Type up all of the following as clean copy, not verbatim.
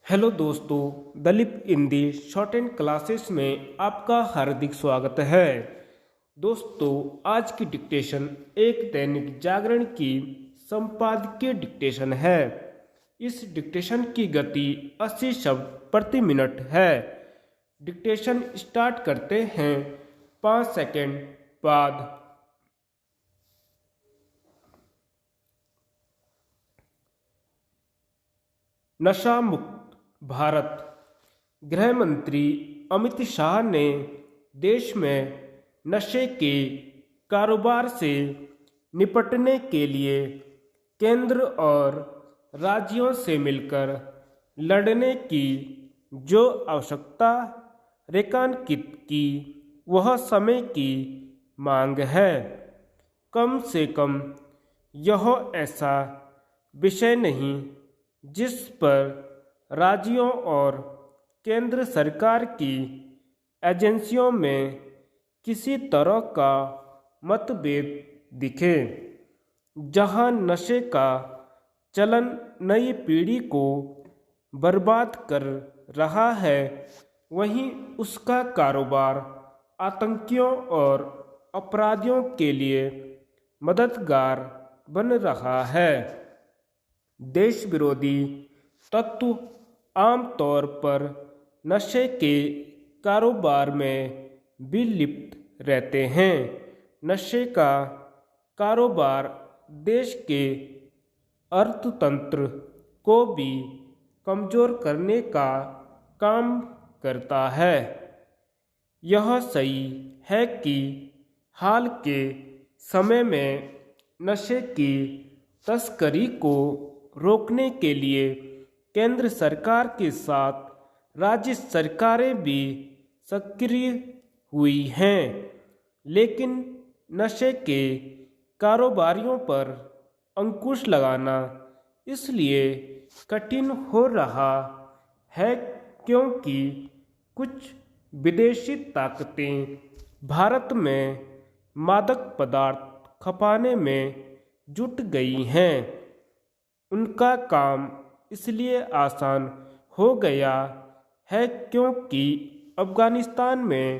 Hello दोस्तों, Dalip Hindi short and classes में आपका हार्दिक स्वागत है। दोस्तों, आज की डिक्टेशन एक दैनिक जागरण की संपादकीय डिक्टेशन है। इस डिक्टेशन की गति 80 शब्द प्रति मिनट है। डिक्टेशन स्टार्ट करते हैं 5 सेकंड बाद। नशा मुक्त भारत। गृह मंत्री अमित शाह ने देश में नशे के कारोबार से निपटने के लिए केंद्र और राज्यों से मिलकर लड़ने की जो आवश्यकता रेखांकित की, वह समय की मांग है। कम से कम यह ऐसा विषय नहीं जिस पर राज्यों और केंद्र सरकार की एजेंसियों में किसी तरह का मतभेद दिखे। जहां नशे का चलन नई पीढ़ी को बर्बाद कर रहा है, वहीं उसका कारोबार आतंकियों और अपराधियों के लिए मददगार बन रहा है। देश विरोधी तत्व आमतौर पर नशे के कारोबार में भी लिप्त रहते हैं। नशे का कारोबार देश के अर्थतंत्र को भी कमजोर करने का काम करता है। यह सही है कि हाल के समय में नशे की तस्करी को रोकने के लिए केंद्र सरकार के साथ राज्य सरकारें भी सक्रिय हुई हैं, लेकिन नशे के कारोबारियों पर अंकुश लगाना इसलिए कठिन हो रहा है क्योंकि कुछ विदेशी ताकतें भारत में मादक पदार्थ खपाने में जुट गई हैं। उनका काम इसलिए आसान हो गया है क्योंकि अफगानिस्तान में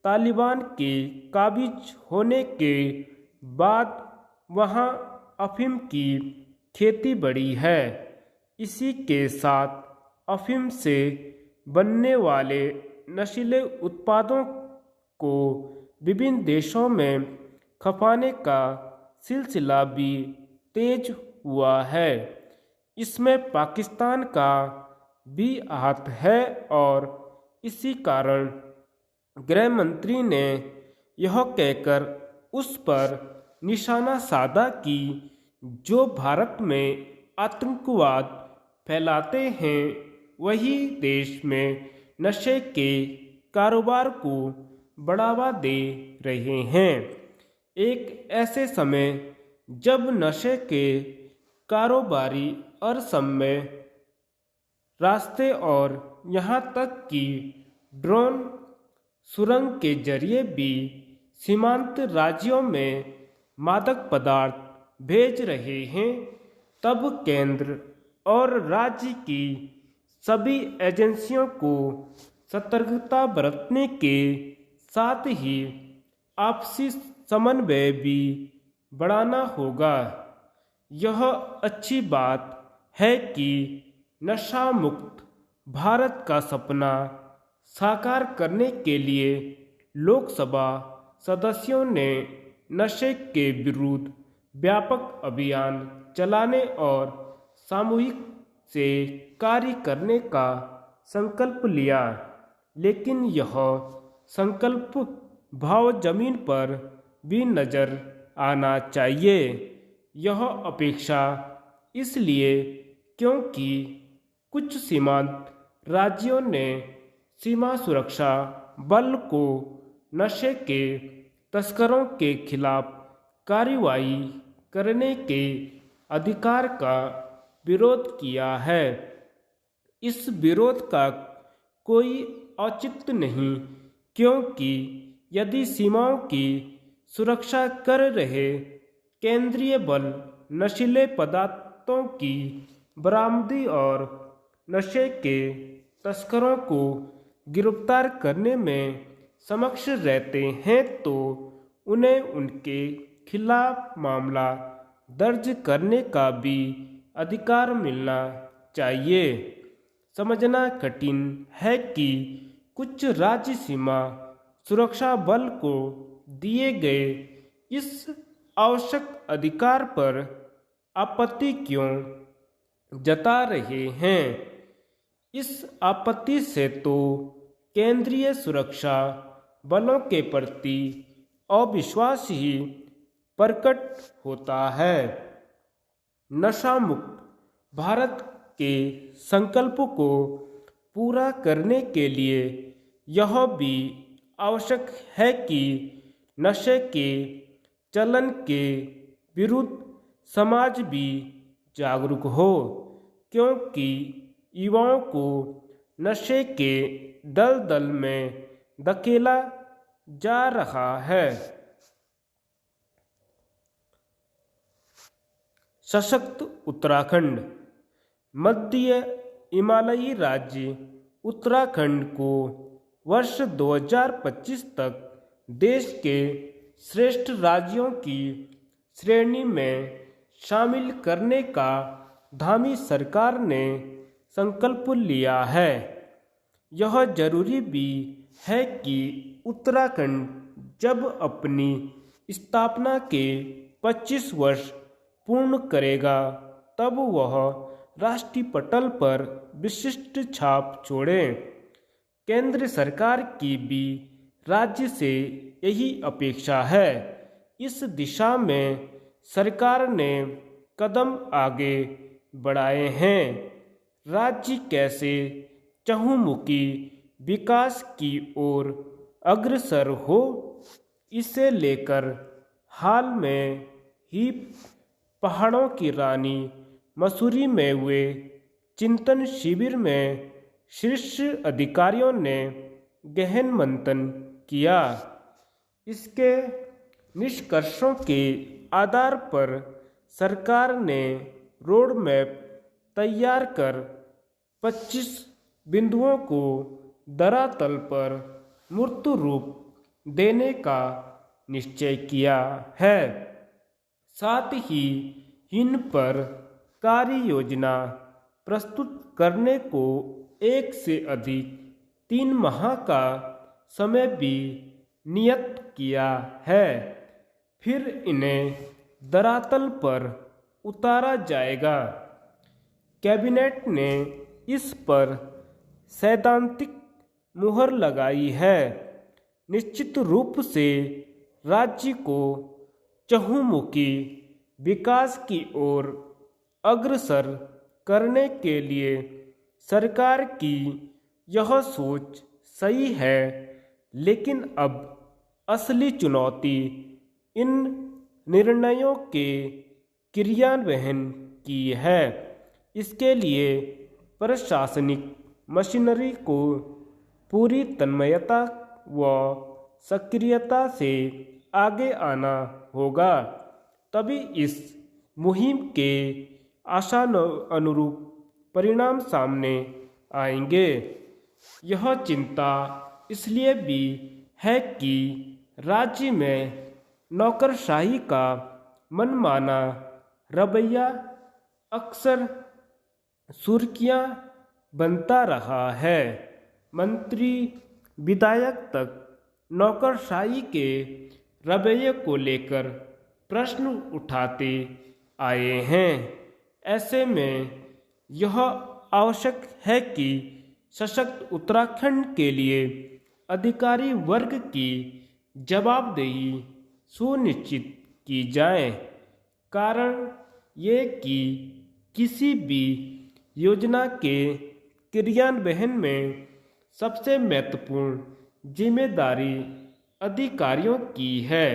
तालिबान के काबिज होने के बाद वहां अफीम की खेती बढ़ी है। इसी के साथ अफीम से बनने वाले नशीले उत्पादों को विभिन्न देशों में खपाने का सिलसिला भी तेज हुआ है। इसमें पाकिस्तान का भी हाथ है और इसी कारण गृह मंत्री ने यह कहकर उस पर निशाना साधा कि जो भारत में आतंकवाद फैलाते हैं, वही देश में नशे के कारोबार को बढ़ावा दे रहे हैं। एक ऐसे समय जब नशे के कारोबारी असमय रास्ते और यहाँ तक कि ड्रोन सुरंग के जरिए भी सीमांत राज्यों में मादक पदार्थ भेज रहे हैं, तब केंद्र और राज्य की सभी एजेंसियों को सतर्कता बरतने के साथ ही आपसी समन्वय भी बढ़ाना होगा। यह अच्छी बात है कि नशा मुक्त भारत का सपना साकार करने के लिए लोकसभा सदस्यों ने नशे के विरुद्ध व्यापक अभियान चलाने और सामूहिक से कार्य करने का संकल्प लिया, लेकिन यह संकल्प भाव जमीन पर भी नजर आना चाहिए। यह अपेक्षा इसलिए क्योंकि कुछ सीमांत राज्यों ने सीमा सुरक्षा बल को नशे के तस्करों के खिलाफ कार्रवाई करने के अधिकार का विरोध किया है। इस विरोध का कोई औचित्य नहीं, क्योंकि यदि सीमाओं की सुरक्षा कर रहे केंद्रीय बल नशीले पदार्थों की बरामदी और नशे के तस्करों को गिरफ्तार करने में समक्ष रहते हैं तो उन्हें उनके खिलाफ मामला दर्ज करने का भी अधिकार मिलना चाहिए। समझना कठिन है कि कुछ राज्य सीमा सुरक्षा बल को दिए गए इस आवश्यक अधिकार पर आपत्ति क्यों जता रहे हैं। इस आपत्ति से तो केंद्रीय सुरक्षा बलों के प्रति अविश्वास ही प्रकट होता है। नशा मुक्त भारत के संकल्प को पूरा करने के लिए यह भी आवश्यक है कि नशे के चलन के विरुद्ध समाज भी जागरूक हो, क्योंकि युवाओं को नशे के दलदल में धकेला जा रहा है। सशक्त उत्तराखंड। मध्य हिमालयी राज्य उत्तराखंड को वर्ष 2025 तक देश के श्रेष्ठ राज्यों की श्रेणी में शामिल करने का धामी सरकार ने संकल्प लिया है। यह जरूरी भी है कि उत्तराखंड जब अपनी स्थापना के 25 वर्ष पूर्ण करेगा तब वह राष्ट्रीय पटल पर विशिष्ट छाप छोड़े। केंद्र सरकार की भी राज्य से यही अपेक्षा है। इस दिशा में सरकार ने कदम आगे बढ़ाए हैं। राज्य कैसे चहुमुखी विकास की ओर अग्रसर हो, इसे लेकर हाल में ही पहाड़ों की रानी मसूरी में हुए चिंतन शिविर में शीर्ष अधिकारियों ने गहन मंथन किया। इसके निष्कर्षों के आधार पर सरकार ने रोड मैप तैयार कर 25 बिंदुओं को धरातल पर मूर्त रूप देने का निश्चय किया है। साथ ही इन पर कार्य योजना प्रस्तुत करने को 1 से अधिक 3 माह का समय भी नियत किया है। फिर इन्हें धरातल पर उतारा जाएगा। कैबिनेट ने इस पर सैद्धांतिक मुहर लगाई है। निश्चित रूप से राज्य को चहुमुखी विकास की ओर अग्रसर करने के लिए सरकार की यह सोच सही है, लेकिन अब असली चुनौती इन निर्णयों के क्रियान्वयन की है। इसके लिए प्रशासनिक मशीनरी को पूरी तन्मयता व सक्रियता से आगे आना होगा, तभी इस मुहिम के आशानुरूप परिणाम सामने आएंगे। यह चिंता इसलिए भी है कि राज्य में नौकरशाही का मनमाना रवैया अक्सर सुर्खियां बनता रहा है। मंत्री विधायक तक नौकरशाही के रवैये को लेकर प्रश्न उठाते आए हैं। ऐसे में यह आवश्यक है कि सशक्त उत्तराखंड के लिए अधिकारी वर्ग की जवाबदेही सुनिश्चित की जाए। कारण ये कि किसी भी योजना के क्रियान्वयन में सबसे महत्वपूर्ण जिम्मेदारी अधिकारियों की है।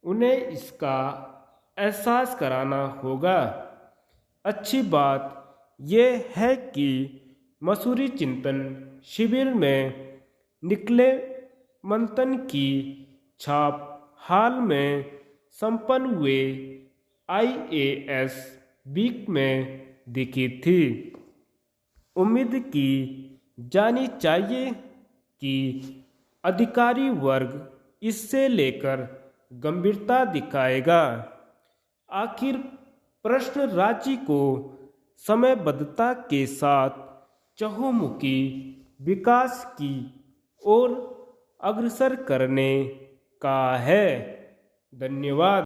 उन्हें इसका एहसास कराना होगा। अच्छी बात यह है कि मसूरी चिंतन शिविर में निकले मंथन की छाप हाल में संपन्न हुए IAS वीक में दिखी थी। उम्मीद की जानी चाहिए कि अधिकारी वर्ग इससे लेकर गंभीरता दिखाएगा। आखिर प्रश्न राज्य को समयबद्धता के साथ चहुमुखी विकास की ओर अग्रसर करने का है। धन्यवाद।